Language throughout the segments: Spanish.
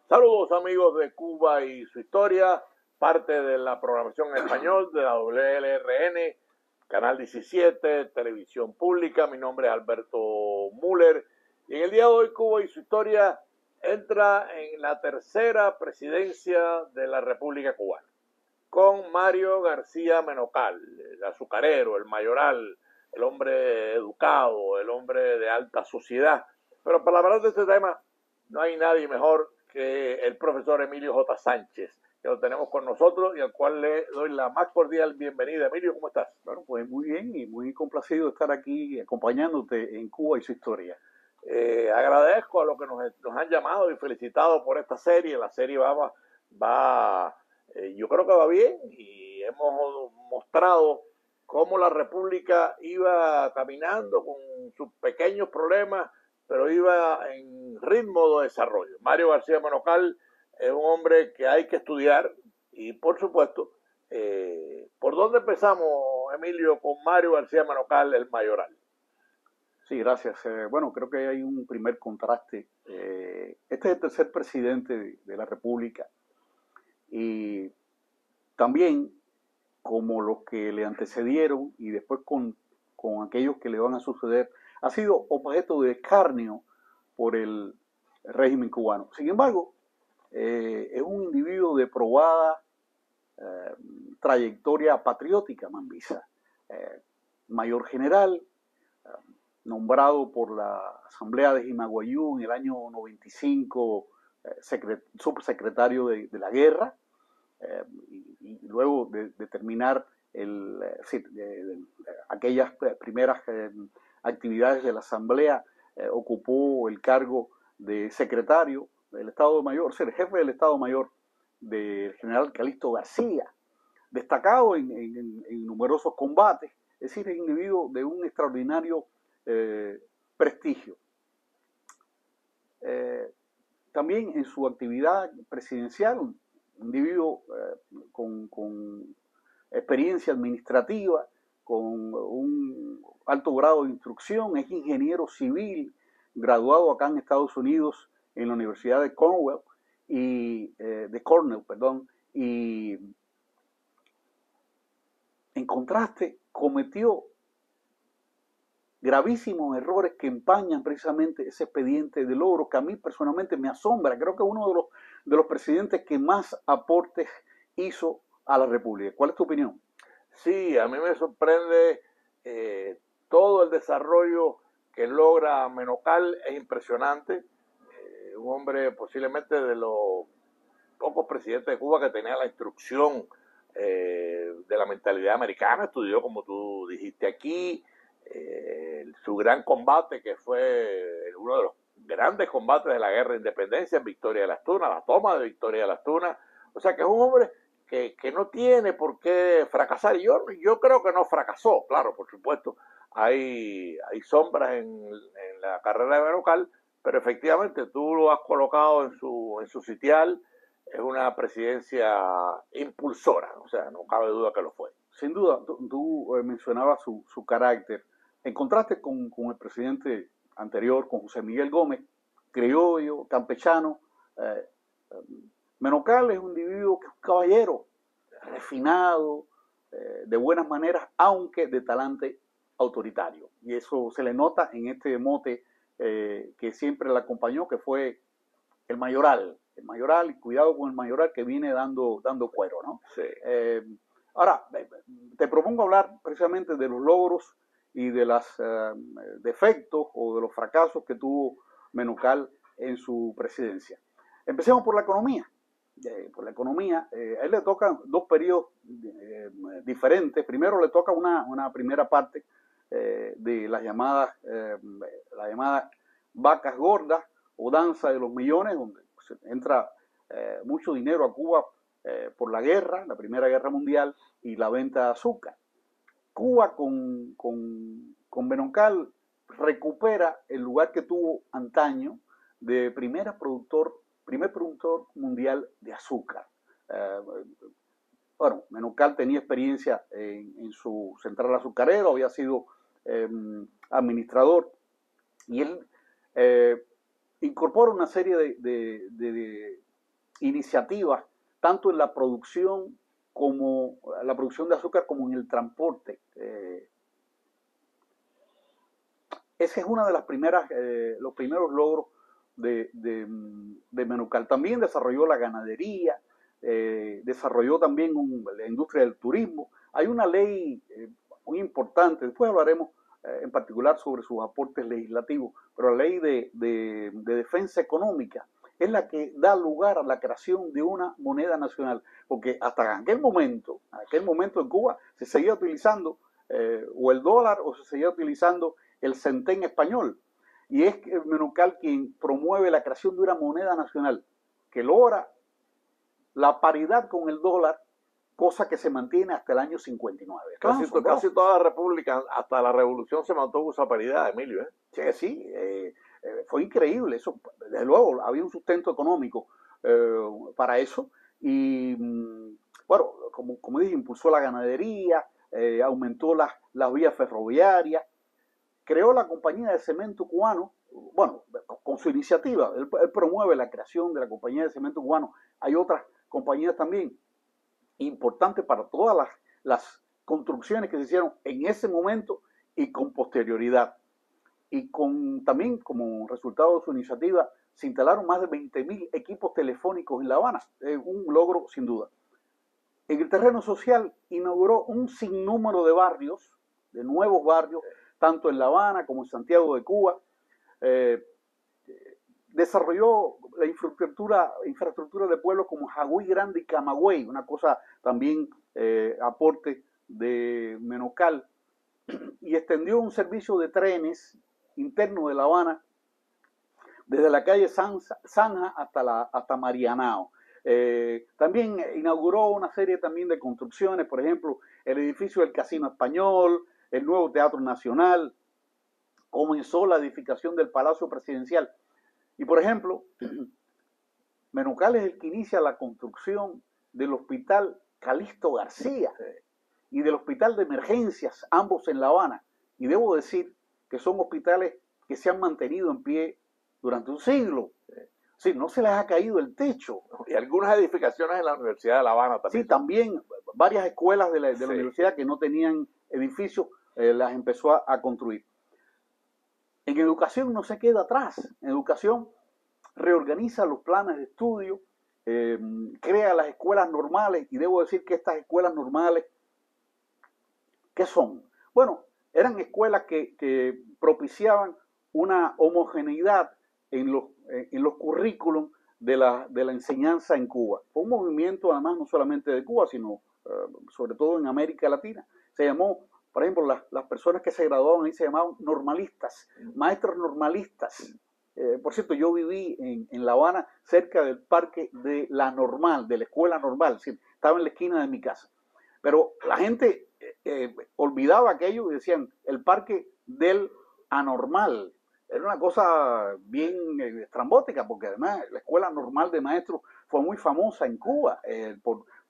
Saludos amigos de Cuba y su historia, parte de la programación en español de la WLRN, Canal 17, Televisión Pública. Mi nombre es Alberto Müller y en el día de hoy Cuba y su historia entra en la tercera presidencia de la República Cubana, con Mario García Menocal, el azucarero, el mayoral, el hombre educado, el hombre de alta sociedad. Pero para hablar de este tema no hay nadie mejor que el profesor Emilio J. Sánchez, que lo tenemos con nosotros y al cual le doy la más cordial bienvenida. Emilio, ¿cómo estás? Bueno, pues muy bien y muy complacido de estar aquí acompañándote en Cuba y su historia. Agradezco a los que nos han llamado y felicitado por esta serie. La serie yo creo que va bien y hemos mostrado cómo la República iba caminando con sus pequeños problemas, pero iba en ritmo de desarrollo. Mario García Menocal es un hombre que hay que estudiar y, por supuesto, ¿por dónde empezamos, Emilio, con Mario García Menocal, el mayoral? Sí, gracias. Bueno, creo que hay un primer contraste. Este es el tercer presidente de la República y también, como los que le antecedieron y después con aquellos que le van a suceder, ha sido objeto de escarnio por el régimen cubano. Sin embargo, es un individuo de probada eh, trayectoria patriótica, Mambisa. Mayor general, nombrado por la Asamblea de Jimaguayú en el año 95, subsecretario de la guerra, y luego de terminar aquellas primeras actividades de la Asamblea, ocupó el cargo de secretario del Estado Mayor, el jefe del Estado Mayor del general Calixto García, destacado en numerosos combates, es decir, es un individuo de un extraordinario prestigio. También en su actividad presidencial, un individuo con experiencia administrativa, con un alto grado de instrucción, es ingeniero civil, graduado acá en Estados Unidos en la Universidad de Cornell, y en contraste cometió gravísimos errores que empañan precisamente ese expediente de logro que a mí personalmente me asombra. Creo que es uno de los presidentes que más aportes hizo a la República. ¿Cuál es tu opinión? Sí, a mí me sorprende todo el desarrollo que logra Menocal, es impresionante. Un hombre posiblemente de los pocos presidentes de Cuba que tenía la instrucción de la mentalidad americana, estudió como tú dijiste aquí, su gran combate que fue uno de los grandes combates de la guerra de independencia en Victoria de las Tunas, la toma de Victoria de las Tunas, o sea que es un hombre que no tiene por qué fracasar. Yo creo que no fracasó, claro, por supuesto, hay sombras en la carrera de Menocal, pero efectivamente tú lo has colocado en su sitial, es una presidencia impulsora, o sea, no cabe duda que lo fue. Sin duda, tú mencionabas su carácter. En contraste con el presidente anterior, con José Miguel Gómez, criollo, campechano, eh, Menocal es un individuo que es un caballero, refinado, de buenas maneras, aunque de talante autoritario. Y eso se le nota en este mote que siempre le acompañó, que fue el mayoral, y cuidado con el mayoral que viene dando cuero, ¿no? Sí. Ahora, te propongo hablar precisamente de los logros y de los defectos o de los fracasos que tuvo Menocal en su presidencia. Empecemos por la economía. A él le tocan dos periodos diferentes. Primero le toca una primera parte de las llamadas vacas gordas o danza de los millones, donde entra mucho dinero a Cuba por la guerra, la Primera Guerra Mundial y la venta de azúcar. Cuba con Menocal recupera el lugar que tuvo antaño de primer productor mundial de azúcar. Bueno, Menocal tenía experiencia en su central azucarero, había sido administrador, y él incorpora una serie de iniciativas, tanto en la producción de azúcar como en el transporte. Ese es uno de los primeros logros de Menucal. También desarrolló la ganadería, desarrolló también la industria del turismo. Hay una ley muy importante, después hablaremos en particular sobre sus aportes legislativos, pero la ley de defensa económica es la que da lugar a la creación de una moneda nacional, porque hasta aquel momento en Cuba se seguía utilizando o el dólar o se seguía utilizando el centén español, y es Menucal quien promueve la creación de una moneda nacional que logra la paridad con el dólar, cosa que se mantiene hasta el año 59. Casi toda la república, hasta la revolución, se mantuvo esa paridad, Emilio. Sí, fue increíble. Eso, desde luego, había un sustento económico para eso. Y bueno, como dije, impulsó la ganadería, aumentó las vías ferroviarias, creó la compañía de cemento cubano. Bueno, con su iniciativa, él promueve la creación de la compañía de cemento cubano. Hay otras compañías también importantes para todas las construcciones que se hicieron en ese momento y con posterioridad. Y también como resultado de su iniciativa se instalaron más de 20.000 equipos telefónicos en La Habana. Un logro sin duda. En el terreno social inauguró un sinnúmero de barrios, de nuevos barrios, tanto en La Habana como en Santiago de Cuba. Desarrolló la infraestructura de pueblos como Jagüey Grande y Camagüey, una cosa también aporte de Menucal, y extendió un servicio de trenes interno de La Habana desde la calle Zanja hasta Marianao. También inauguró una serie también de construcciones, por ejemplo, el edificio del Casino Español, el nuevo Teatro Nacional, comenzó la edificación del Palacio Presidencial. Y por ejemplo, Menucal es el que inicia la construcción del Hospital Calixto García y del Hospital de Emergencias, ambos en La Habana. Y debo decir que son hospitales que se han mantenido en pie durante un siglo. Sí, no se les ha caído el techo. Y algunas edificaciones en la Universidad de La Habana también. Sí, también varias escuelas de la universidad que no tenían edificios, las empezó a construir. En educación no se queda atrás. En educación reorganiza los planes de estudio, crea las escuelas normales, y debo decir que estas escuelas normales, ¿qué son? Bueno, eran escuelas que propiciaban una homogeneidad en los currículums de la enseñanza en Cuba. Fue un movimiento además no solamente de Cuba, sino sobre todo en América Latina. Se llamó, por ejemplo, las personas que se graduaban ahí se llamaban normalistas, maestros normalistas. Por cierto, yo viví en La Habana cerca del parque de la Normal, de la escuela normal, es decir, estaba en la esquina de mi casa. Pero la gente olvidaba aquello y decían el parque del anormal. Era una cosa bien estrambótica, porque además la escuela normal de maestros fue muy famosa en Cuba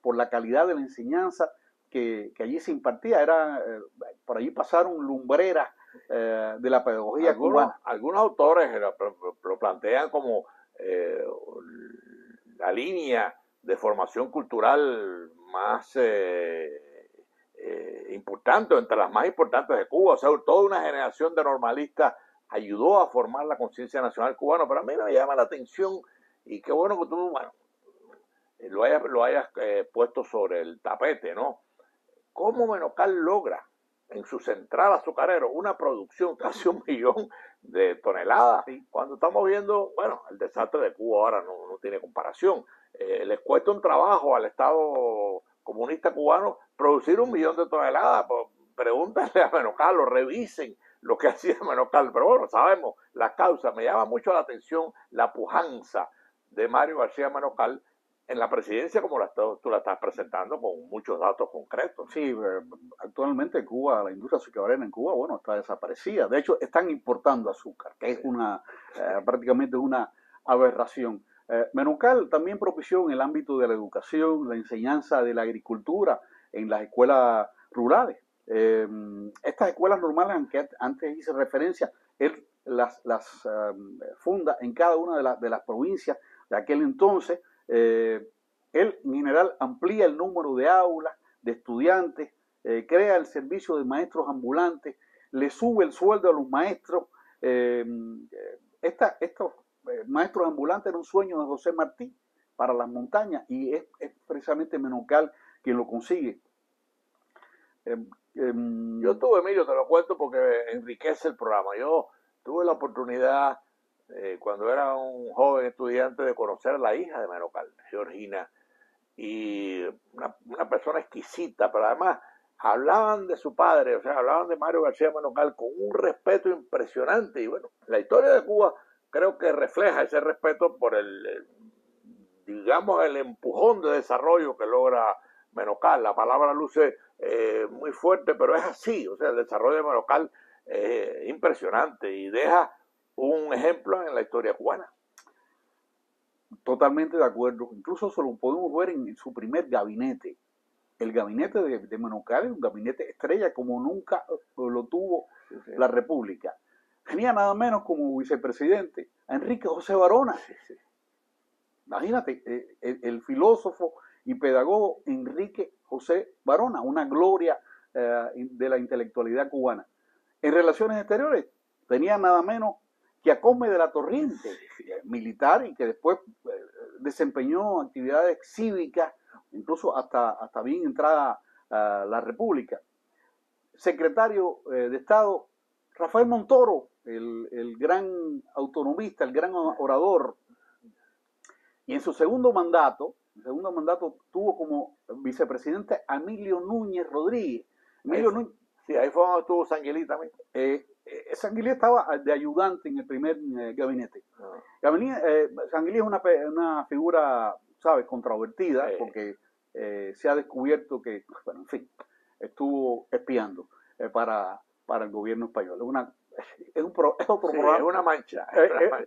por la calidad de la enseñanza que allí se impartía. Por allí pasaron lumbreras de la pedagogía cubana. Algunos autores lo plantean como la línea de formación cultural más importante, entre las más importantes de Cuba. O sea, toda una generación de normalistas ayudó a formar la conciencia nacional cubana, pero a mí me llama la atención, y qué bueno que tú, bueno, lo hayas puesto sobre el tapete, ¿no? ¿Cómo Menucal logra en su central azucarero una producción casi 1 millón de toneladas? Sí. Cuando estamos viendo, bueno, el desastre de Cuba ahora no tiene comparación. Les cuesta un trabajo al Estado comunista cubano producir 1 millón de toneladas. Pues, pregúntale a Menucal, lo revisen lo que hacía Menucal. Pero bueno, sabemos las causas. Me llama mucho la atención la pujanza de Mario García Menucal en la presidencia, como tú la estás presentando, con muchos datos concretos. Sí, actualmente Cuba, la industria azucarera en Cuba, bueno, está desaparecida. De hecho, están importando azúcar, que es prácticamente una aberración. Menucal también propició en el ámbito de la educación, la enseñanza de la agricultura en las escuelas rurales. Estas escuelas normales, aunque antes hice referencia, él las funda en cada una de las provincias de aquel entonces. Él, en general, amplía el número de aulas, de estudiantes, crea el servicio de maestros ambulantes, le sube el sueldo a los maestros. Estos maestros ambulantes era un sueño de José Martí para las montañas y es precisamente Menocal quien lo consigue. Yo tuve, Emilio, te lo cuento porque enriquece el programa. Yo tuve la oportunidad, cuando era un joven estudiante, de conocer a la hija de Menocal, Georgina, y una persona exquisita, pero además hablaban de su padre, o sea, hablaban de Mario García Menocal con un respeto impresionante. Y bueno, la historia de Cuba creo que refleja ese respeto por digamos, el empujón de desarrollo que logra Menocal. La palabra luce muy fuerte, pero es así. O sea, el desarrollo de Menocal es impresionante y deja un ejemplo en la historia cubana. Totalmente de acuerdo. Incluso eso lo podemos ver en su primer gabinete. El gabinete de Menocal es un gabinete estrella como nunca lo tuvo la República. Tenía nada menos como vicepresidente a Enrique José Varona. Imagínate, el filósofo y pedagogo Enrique José Varona, una gloria de la intelectualidad cubana. En relaciones exteriores tenía nada menos que a Cosme de la Torriente, militar, y que después desempeñó actividades cívicas, incluso hasta bien entrada la República. Secretario de Estado, Rafael Montoro, el gran autonomista, el gran orador. Y en su segundo mandato tuvo como vicepresidente a Emilio Núñez Rodríguez. Sí, ahí fue donde estuvo Sanguilí también. Sanguilí estaba de ayudante en el primer gabinete. Sanguilí es una figura, ¿sabes?, controvertida, porque se ha descubierto que, bueno, en fin, estuvo espiando para el gobierno español. Es otro programa. Es una mancha.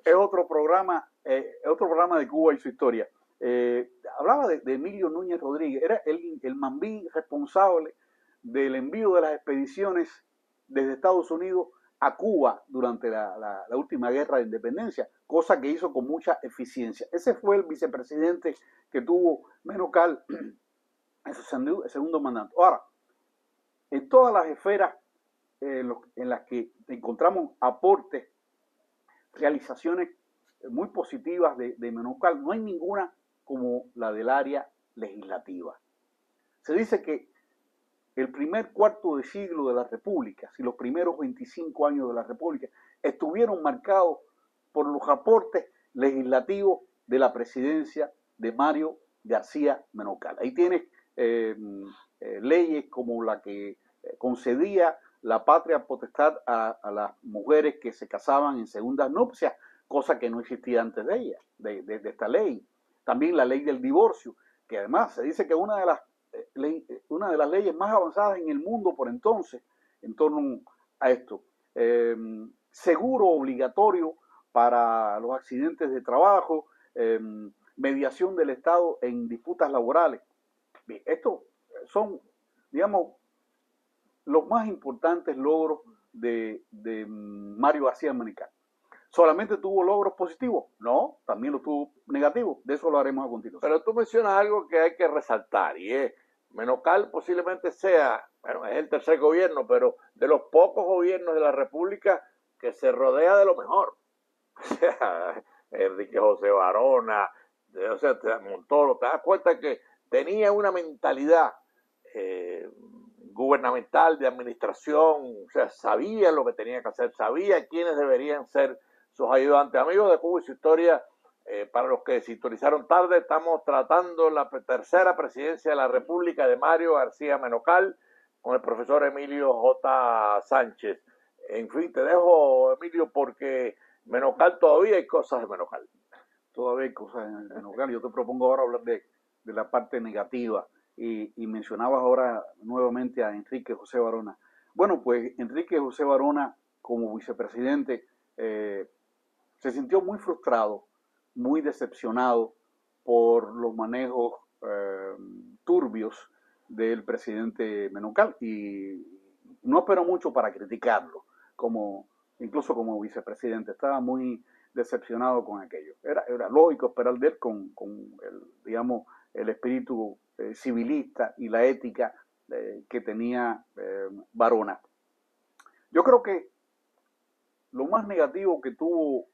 Es otro programa de Cuba y su historia. Hablaba de Emilio Núñez Rodríguez. Era el mambí responsable del envío de las expediciones desde Estados Unidos a Cuba durante la última guerra de independencia, cosa que hizo con mucha eficiencia. Ese fue el vicepresidente que tuvo Menocal en su segundo mandato. Ahora, en todas las esferas en las que encontramos aportes, realizaciones muy positivas de Menocal, no hay ninguna como la del área legislativa. Se dice que el primer cuarto de siglo de la República, si los primeros 25 años de la República, estuvieron marcados por los aportes legislativos de la presidencia de Mario García Menocal. Ahí tienes leyes como la que concedía la patria potestad a las mujeres que se casaban en segundas nupcias, cosa que no existía antes de ella, de esta ley. También la ley del divorcio, que además se dice que una de las leyes más avanzadas en el mundo por entonces, en torno a esto. Seguro obligatorio para los accidentes de trabajo, mediación del Estado en disputas laborales. Bien, estos son, digamos, los más importantes logros de Mario García Menocal. ¿Solamente tuvo logros positivos? No, también los tuvo negativos. De eso lo haremos a continuación. Pero tú mencionas algo que hay que resaltar, y es Menocal posiblemente sea, bueno, es el tercer gobierno, pero de los pocos gobiernos de la República que se rodea de lo mejor. O sea, Enrique José Varona, o sea, Montoro, te das cuenta que tenía una mentalidad gubernamental, de administración, o sea, sabía lo que tenía que hacer, sabía quiénes deberían ser sus ayudantes. Amigos de Cuba y su historia, para los que sintonizaron tarde, estamos tratando la tercera presidencia de la República de Mario García Menocal con el profesor Emilio J. Sánchez. En fin, te dejo, Emilio, porque Menocal, todavía hay cosas de Menocal. Todavía hay cosas de Menocal. Yo te propongo ahora hablar de la parte negativa. Y mencionabas ahora nuevamente a Enrique José Varona. Bueno, pues Enrique José Varona, como vicepresidente, se sintió muy frustrado, muy decepcionado por los manejos turbios del presidente Menocal, y no esperó mucho para criticarlo, incluso como vicepresidente. Estaba muy decepcionado con aquello. Era lógico esperar de él con digamos, el espíritu civilista y la ética que tenía Varona. Yo creo que lo más negativo que tuvo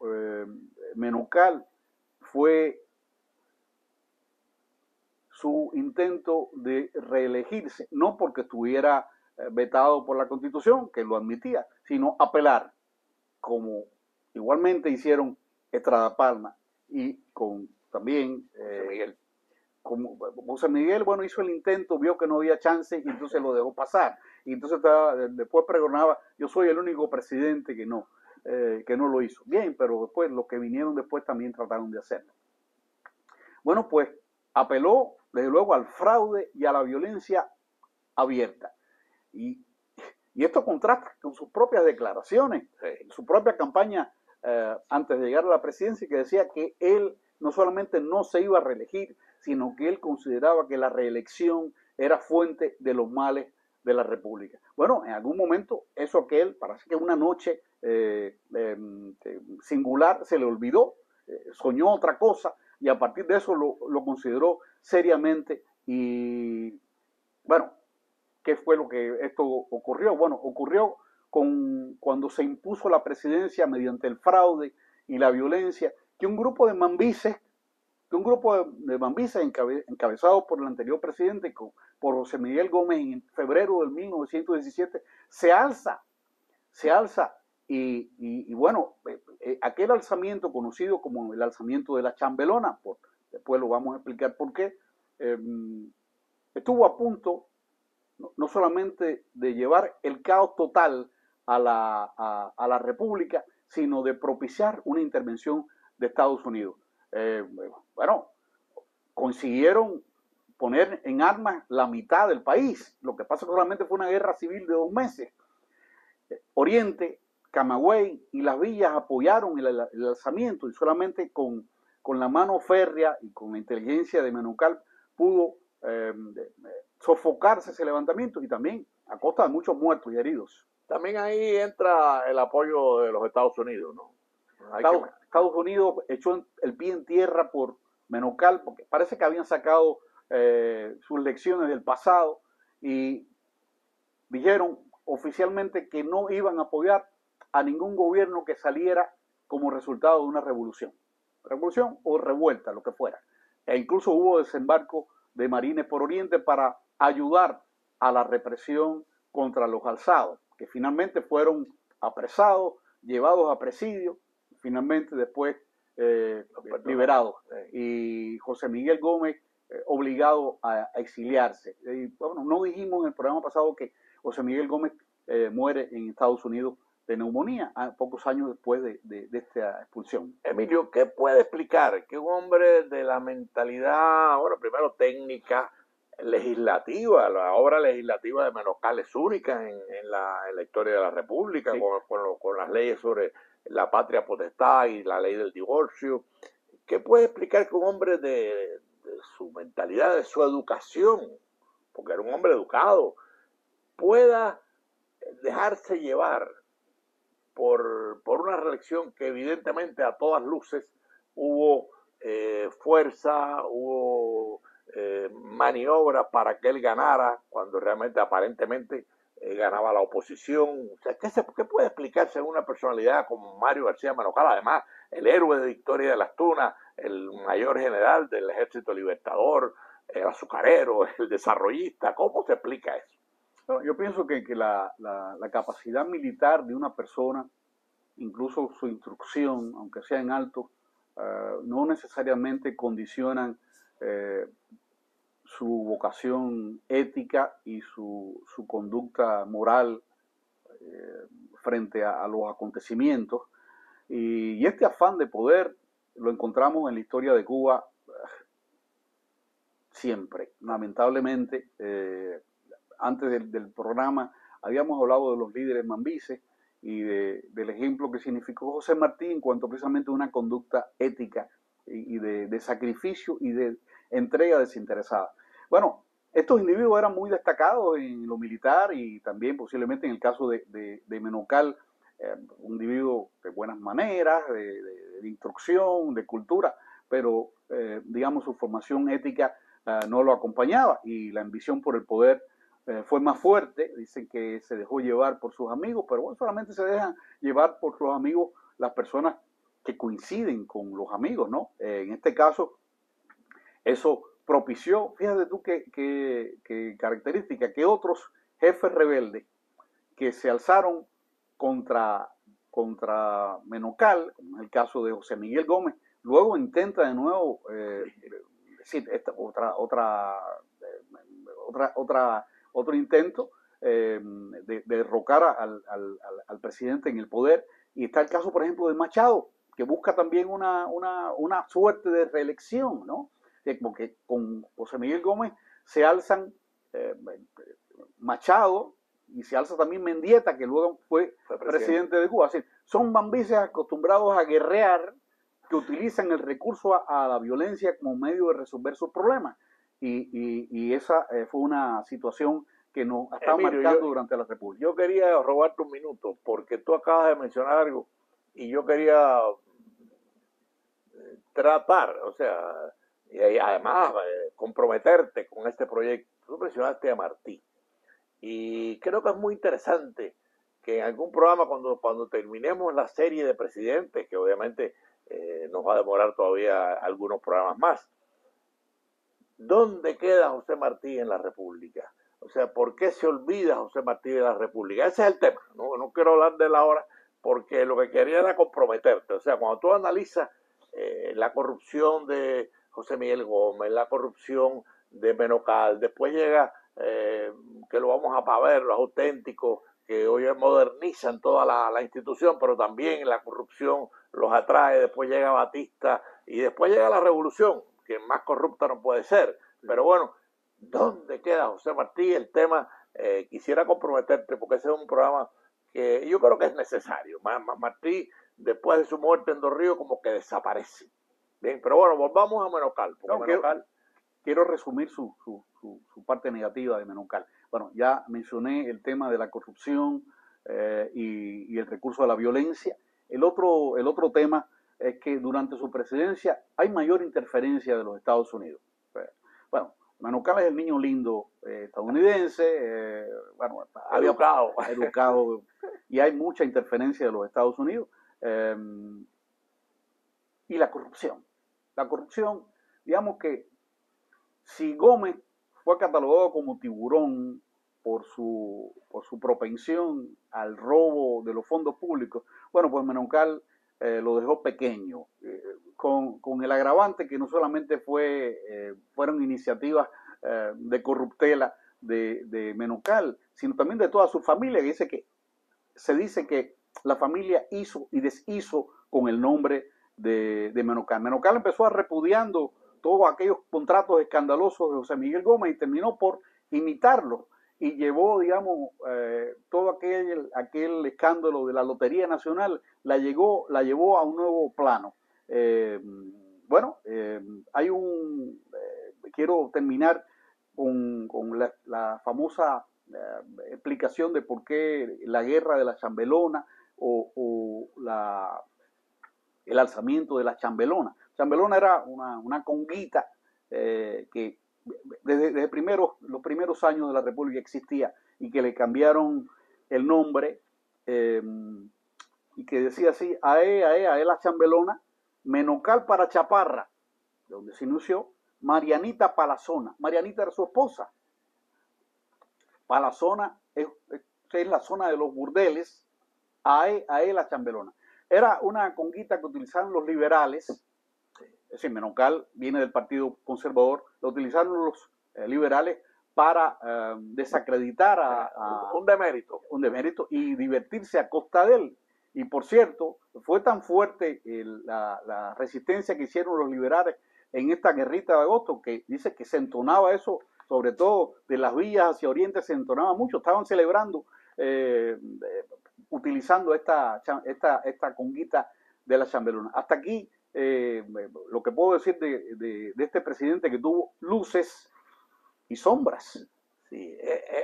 Menocal fue su intento de reelegirse, no porque estuviera vetado por la Constitución, que lo admitía, sino apelar, como igualmente hicieron Estrada Palma y con también Miguel. como José Miguel, bueno, hizo el intento, vio que no había chance y entonces lo dejó pasar. Y entonces después pregonaba, yo soy el único presidente que no lo hizo. Bien, pero después los que vinieron después también trataron de hacerlo. Bueno, pues apeló desde luego al fraude y a la violencia abierta. Y esto contrasta con sus propias declaraciones, su propia campaña antes de llegar a la presidencia, que decía que él no solamente no se iba a reelegir, sino que él consideraba que la reelección era fuente de los males de la República. Bueno, en algún momento eso que él, parece que una noche singular, se le olvidó, soñó otra cosa y a partir de eso lo consideró seriamente. Y bueno, ¿qué fue lo que esto ocurrió? Bueno, ocurrió cuando se impuso la presidencia mediante el fraude y la violencia, que un grupo de mambises encabezado por el anterior presidente, por José Miguel Gómez, en febrero del 1917, se alza y bueno, aquel alzamiento conocido como el alzamiento de la Chambelona, después lo vamos a explicar por qué, estuvo a punto no solamente de llevar el caos total a la República, sino de propiciar una intervención de Estados Unidos. Bueno, consiguieron poner en armas la mitad del país. Lo que pasa es que solamente fue una guerra civil de 2 meses. Oriente, Camagüey y las villas apoyaron el alzamiento y solamente con la mano férrea y con la inteligencia de Menocal pudo sofocarse ese levantamiento y también a costa de muchos muertos y heridos. También ahí entra el apoyo de los Estados Unidos, ¿no? Estados Unidos echó el pie en tierra por Menocal porque parece que habían sacado sus lecciones del pasado y dijeron oficialmente que no iban a apoyar a ningún gobierno que saliera como resultado de una revolución o revuelta, lo que fuera. E incluso hubo desembarco de marines por Oriente para ayudar a la represión contra los alzados, que finalmente fueron apresados, llevados a presidio, finalmente después liberados. Y José Miguel Gómez obligado a exiliarse. Bueno, no dijimos en el programa pasado que José Miguel Gómez muere en Estados Unidos de neumonía, pocos años después de esta expulsión. Emilio, ¿qué puede explicar que un hombre de la mentalidad, bueno, primero técnica, legislativa, la obra legislativa de Menocal es única en la historia de la República, sí, con las leyes sobre la patria potestad y la ley del divorcio? ¿Qué puede explicar que un hombre de su mentalidad, de su educación, porque era un hombre educado, pueda dejarse llevar por una reelección que evidentemente a todas luces hubo fuerza, hubo maniobras para que él ganara, cuando realmente aparentemente ganaba la oposición? O sea, ¿qué puede explicarse en una personalidad como Mario García Menocal, además el héroe de Victoria de las Tunas, el mayor general del Ejército Libertador, el azucarero, el desarrollista? ¿Cómo se explica eso? Bueno, yo pienso que la capacidad militar de una persona, incluso su instrucción, aunque sea en alto, no necesariamente condicionan su vocación ética y su conducta moral frente a los acontecimientos. Y este afán de poder lo encontramos en la historia de Cuba siempre. Lamentablemente, antes del programa habíamos hablado de los líderes mambises y del ejemplo que significó José Martí en cuanto precisamente a una conducta ética y de sacrificio y de entrega desinteresada. Bueno, estos individuos eran muy destacados en lo militar y también posiblemente en el caso de Menocal un individuo de buenas maneras, de instrucción, de cultura, pero digamos su formación ética no lo acompañaba y la ambición por el poder fue más fuerte. Dicen que se dejó llevar por sus amigos, pero bueno, solamente se dejan llevar por sus amigos las personas que coinciden con los amigos, ¿no? En este caso, eso propició, fíjate tú qué característica, que otros jefes rebeldes que se alzaron contra Menocal, como es el caso de José Miguel Gómez, luego intenta de nuevo otro intento de derrocar al presidente en el poder. Y está el caso, por ejemplo, de Machado, que busca también una suerte de reelección, ¿no? Porque con José Miguel Gómez se alzan Machado y se alza también Mendieta, que luego fue presidente de Cuba. Así, son bambises acostumbrados a guerrear, que utilizan el recurso a la violencia como medio de resolver sus problemas. Y esa fue una situación que nos está marcando durante la República. Yo quería robarte un minuto, porque tú acabas de mencionar algo y yo quería tratar, o sea, y además comprometerte con este proyecto. Tú mencionaste a Martí y creo que es muy interesante que en algún programa, cuando terminemos la serie de presidentes, que obviamente nos va a demorar todavía algunos programas más, ¿dónde queda José Martí en la República? O sea, ¿por qué se olvida José Martí de la República? Ese es el tema. No quiero hablar de él ahora porque lo que quería era comprometerte. O sea, cuando tú analizas la corrupción de José Miguel Gómez, la corrupción de Menocal, después llega, que lo vamos a ver, los auténticos, que hoy modernizan toda la institución, pero también la corrupción los atrae, después llega Batista y después llega la revolución, que más corrupta no puede ser. Pero bueno, ¿dónde queda José Martí? El tema, quisiera comprometerte, porque ese es un programa que yo creo que es necesario. Martí, después de su muerte en Dos Ríos, como que desaparece. Bien, pero bueno, volvamos a Menocal. Quiero resumir su parte negativa de Menocal. Bueno, ya mencioné el tema de la corrupción y el recurso a la violencia. El otro tema es que durante su presidencia hay mayor interferencia de los Estados Unidos. Bueno, Menocal es el niño lindo estadounidense, bueno, educado, y hay mucha interferencia de los Estados Unidos. Y la corrupción. La corrupción, digamos que si Gómez fue catalogado como tiburón por su propensión al robo de los fondos públicos, bueno, pues Menocal lo dejó pequeño, con el agravante que no solamente fueron iniciativas de corruptela de Menocal, sino también de toda su familia, que se dice que la familia hizo y deshizo con el nombre de Menocal. Menocal empezó repudiando todos aquellos contratos escandalosos de José Miguel Gómez y terminó por imitarlo y llevó, digamos, todo aquel escándalo de la Lotería Nacional, la llevó a un nuevo plano. Quiero terminar con la famosa explicación de por qué la guerra de la Chambelona o el alzamiento de la Chambelona. Chambelona era una conguita que desde los primeros años de la República existía y que le cambiaron el nombre y que decía así: ae la Chambelona, Menocal para Chaparra, de donde se inició, Marianita Palazona. Marianita era su esposa. Palazona es la zona de los burdeles, ae la Chambelona. Era una conguita que utilizaron los liberales, es decir, Menocal viene del Partido Conservador, lo utilizaron los liberales para desacreditar un demérito y divertirse a costa de él. Y por cierto, fue tan fuerte la resistencia que hicieron los liberales en esta guerrita de agosto, que dice que se entonaba eso, sobre todo de las villas hacia Oriente se entonaba mucho, estaban celebrando utilizando esta conguita de la Chambelona. Hasta aquí lo que puedo decir de este presidente, que tuvo luces y sombras. Sí,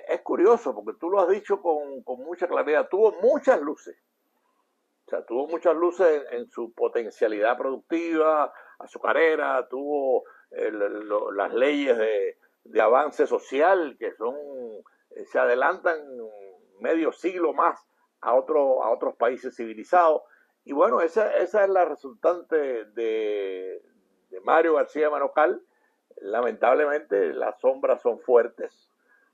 es curioso porque tú lo has dicho con mucha claridad, tuvo muchas luces O sea, tuvo muchas luces en su potencialidad productiva, azucarera, tuvo las leyes de avance social que son se adelantan medio siglo más a otros países civilizados. Y bueno, esa es la resultante de Mario García Manocal. Lamentablemente las sombras son fuertes,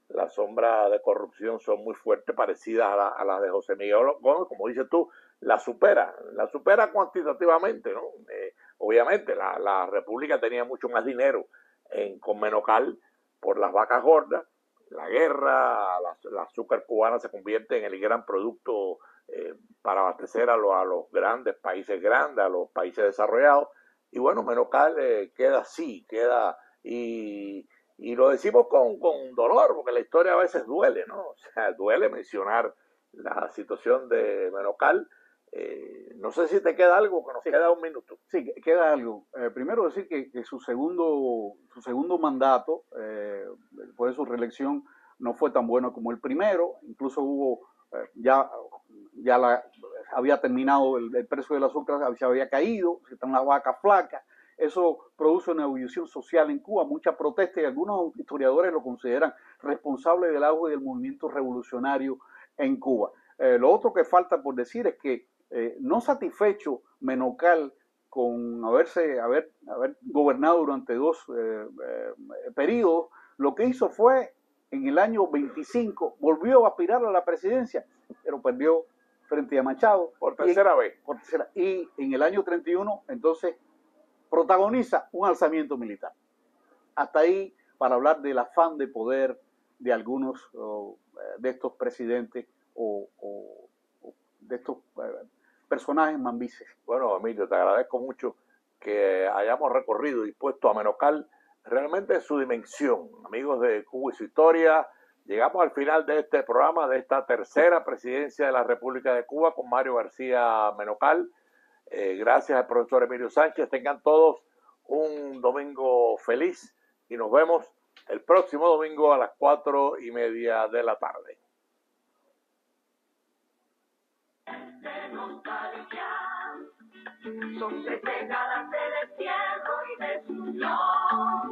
las sombras de corrupción son muy fuertes, parecidas a las de José Miguel Gómez, como dices tú, la supera cuantitativamente, ¿no? Obviamente la República tenía mucho más dinero con Menocal por las vacas gordas, la guerra, la azúcar cubana se convierte en el gran producto para abastecer a los grandes países grandes, a los países desarrollados, y bueno, Menocal queda así, y lo decimos con dolor, porque la historia a veces duele, ¿no? O sea, duele mencionar la situación de Menocal. No sé si te queda algo, que nos queda un minuto. Sí, queda algo. Primero decir que su segundo mandato, después de su reelección, no fue tan bueno como el primero. Incluso hubo, había terminado el precio del azúcar, se había caído, se están las vacas flacas. Eso produce una ebullición social en Cuba, mucha protesta, y algunos historiadores lo consideran responsable del auge del movimiento revolucionario en Cuba. Lo otro que falta por decir es que no satisfecho Menocal con haber gobernado durante dos periodos, lo que hizo fue, en el año 25, volvió a aspirar a la presidencia, pero perdió frente a Machado. Por tercera vez. Y en el año 31, entonces, protagoniza un alzamiento militar. Hasta ahí, para hablar del afán de poder de algunos de estos presidentes o de estos personajes mambises. Bueno, Emilio, te agradezco mucho que hayamos recorrido y puesto a Menocal realmente su dimensión. Amigos de Cuba y su historia, llegamos al final de este programa, de esta tercera presidencia de la República de Cuba con Mario García Menocal. Gracias al profesor Emilio Sánchez. Tengan todos un domingo feliz y nos vemos el próximo domingo a las 4:30 de la tarde. Son 3 décadas de destierro y destrucción.